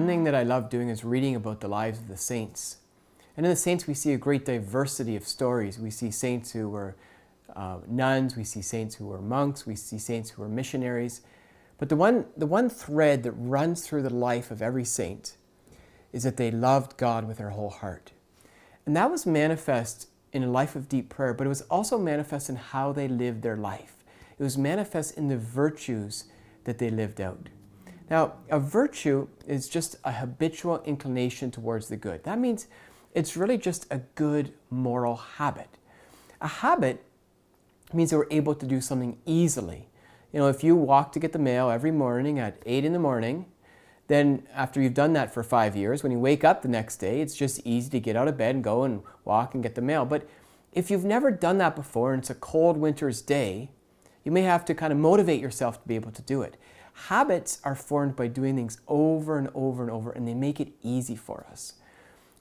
thing that I love doing is reading about the lives of the saints. And in the saints, we see a great diversity of stories. We see saints who were nuns, we see saints who were monks, we see saints who were missionaries. But the one thread that runs through the life of every saint is that they loved God with their whole heart. And that was manifest in a life of deep prayer, but it was also manifest in how they lived their life. It was manifest in the virtues that they lived out. Now, a virtue is just a habitual inclination towards the good. That means it's really just a good moral habit. A habit means that we're able to do something easily. You know, if you walk to get the mail every morning at 8 in the morning, then after you've done that for 5 years, when you wake up the next day, it's just easy to get out of bed and go and walk and get the mail. But if you've never done that before and it's a cold winter's day, you may have to kind of motivate yourself to be able to do it. Habits are formed by doing things over and over and over, and they make it easy for us.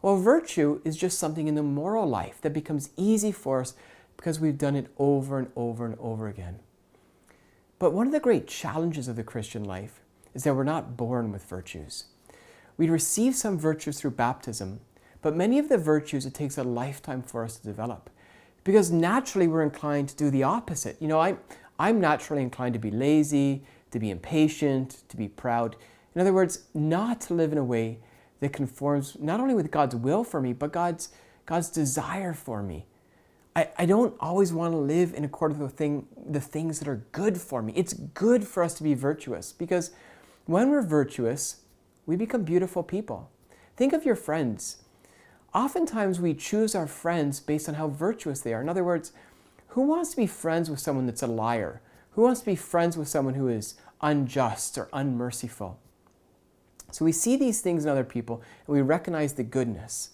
Well, virtue is just something in the moral life that becomes easy for us because we've done it over and over and over again. But one of the great challenges of the Christian life is that we're not born with virtues. We receive some virtues through baptism, but many of the virtues it takes a lifetime for us to develop. Because naturally we're inclined to do the opposite. You know, I'm naturally inclined to be lazy, to be impatient, to be proud. In other words, not to live in a way that conforms not only with God's will for me, but God's desire for me. I don't always want to live in accordance with the things that are good for me. It's good for us to be virtuous because when we're virtuous, we become beautiful people. Think of your friends. Oftentimes we choose our friends based on how virtuous they are. In other words, who wants to be friends with someone that's a liar? Who wants to be friends with someone who is unjust or unmerciful? So we see these things in other people and we recognize the goodness.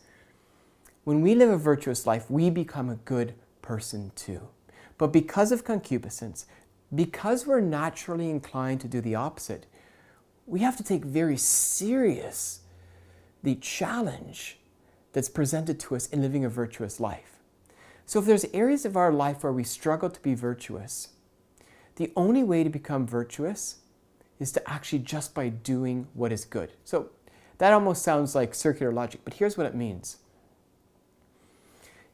When we live a virtuous life, we become a good person too. But because of concupiscence, because we're naturally inclined to do the opposite, we have to take very serious the challenge that's presented to us in living a virtuous life. So if there's areas of our life where we struggle to be virtuous, the only way to become virtuous is to actually just by doing what is good. So that almost sounds like circular logic, but here's what it means.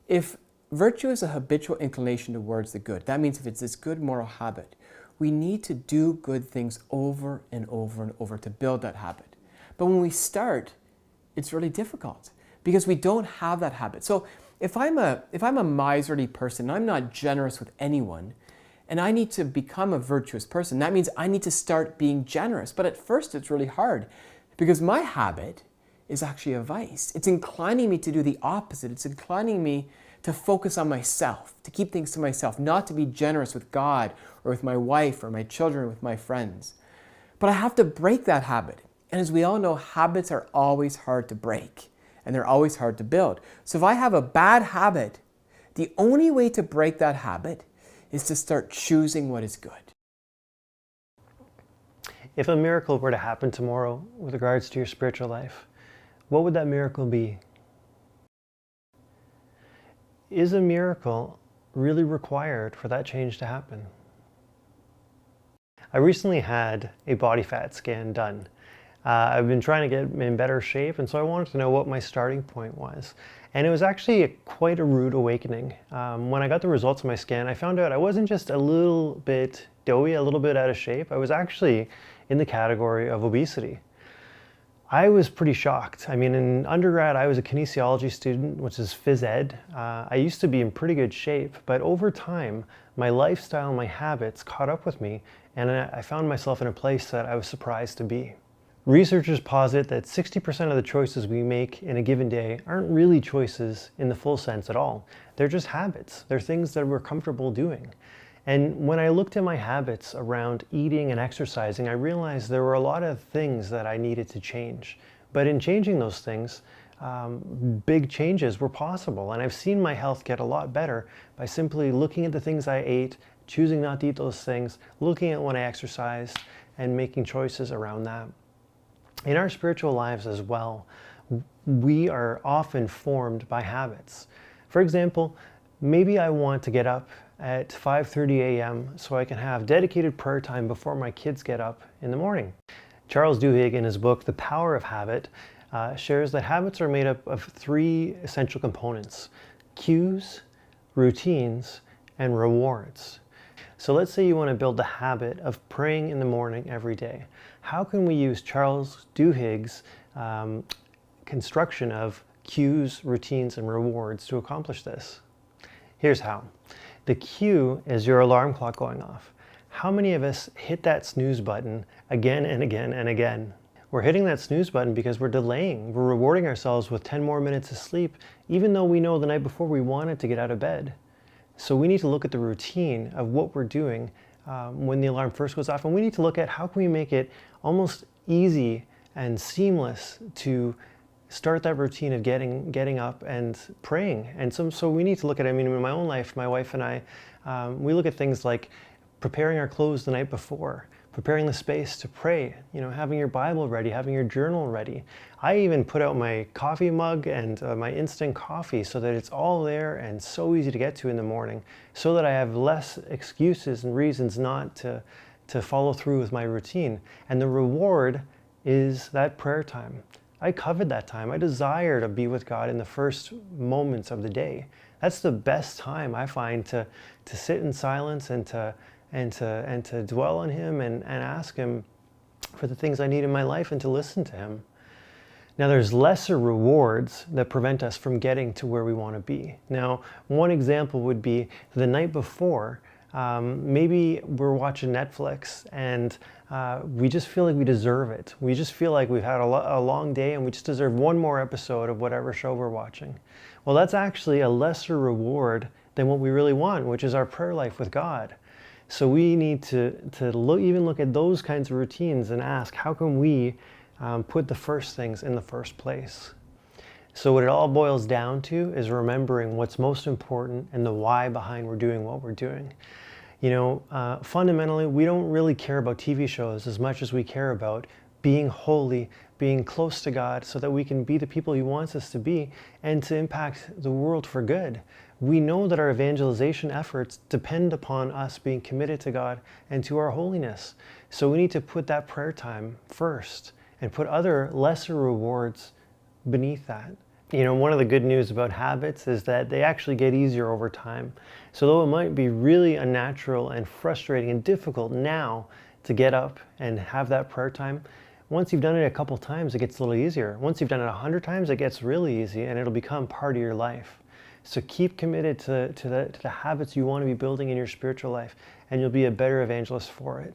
If virtue is a habitual inclination towards the good, that means if it's this good moral habit, we need to do good things over and over and over to build that habit. But when we start, it's really difficult because we don't have that habit. So if I'm a miserly person, I'm not generous with anyone, and I need to become a virtuous person, that means I need to start being generous. But at first it's really hard because my habit is actually a vice. It's inclining me to do the opposite. It's inclining me to focus on myself, to keep things to myself, not to be generous with God or with my wife or my children or with my friends. But I have to break that habit. And as we all know, habits are always hard to break and they're always hard to build. So if I have a bad habit, the only way to break that habit is to start choosing what is good. If a miracle were to happen tomorrow with regards to your spiritual life, what would that miracle be? Is a miracle really required for that change to happen? I recently had a body fat scan done. I've been trying to get in better shape, and so I wanted to know what my starting point was. And it was actually quite a rude awakening. When I got the results of my scan, I found out I wasn't just a little bit doughy, a little bit out of shape. I was actually in the category of obesity. I was pretty shocked. I mean, in undergrad, I was a kinesiology student, which is phys ed. I used to be in pretty good shape, but over time, my lifestyle and my habits caught up with me, and I found myself in a place that I was surprised to be. Researchers posit that 60% of the choices we make in a given day aren't really choices in the full sense at all. They're just habits. They're things that we're comfortable doing. And when I looked at my habits around eating and exercising, I realized there were a lot of things that I needed to change. But in changing those things, big changes were possible. And I've seen my health get a lot better by simply looking at the things I ate, choosing not to eat those things, looking at when I exercised, and making choices around that. In our spiritual lives as well, we are often formed by habits. For example, maybe I want to get up at 5:30 a.m. so I can have dedicated prayer time before my kids get up in the morning. Charles Duhigg, in his book, The Power of Habit, shares that habits are made up of 3 essential components: cues, routines, and rewards. So let's say you want to build the habit of praying in the morning every day. How can we use Charles Duhigg's construction of cues, routines, and rewards to accomplish this? Here's how. The cue is your alarm clock going off. How many of us hit that snooze button again and again and again? We're hitting that snooze button because we're delaying. We're rewarding ourselves with 10 more minutes of sleep, even though we know the night before we wanted to get out of bed. So we need to look at the routine of what we're doing when the alarm first goes off, and we need to look at how can we make it almost easy and seamless to start that routine of getting up and praying. And so we need to look at, I mean, in my own life, my wife and I, we look at things like preparing our clothes the night before, preparing the space to pray, having your Bible ready, having your journal ready. I even put out my coffee mug and my instant coffee so that it's all there and so easy to get to in the morning, so that I have less excuses and reasons not to follow through with my routine. And the reward is that prayer time. I covet that time. I desire to be with God in the first moments of the day. That's the best time I find to sit in silence and to dwell on Him and ask Him for the things I need in my life and to listen to Him. Now, there's lesser rewards that prevent us from getting to where we want to be. Now, one example would be the night before, maybe we're watching Netflix and we just feel like we deserve it. We just feel like we've had a long day and we just deserve one more episode of whatever show we're watching. Well, that's actually a lesser reward than what we really want, which is our prayer life with God. So we need to look at those kinds of routines and ask, how can we put the first things in the first place? So what it all boils down to is remembering what's most important and the why behind we're doing what we're doing. Fundamentally, we don't really care about TV shows as much as we care about being holy, being close to God so that we can be the people He wants us to be and to impact the world for good. We know that our evangelization efforts depend upon us being committed to God and to our holiness. So we need to put that prayer time first and put other lesser rewards beneath that. One of the good news about habits is that they actually get easier over time. So though it might be really unnatural and frustrating and difficult now to get up and have that prayer time, once you've done it a couple times, it gets a little easier. Once you've done it 100 times, it gets really easy and it'll become part of your life. So keep committed to the habits you want to be building in your spiritual life, and you'll be a better evangelist for it.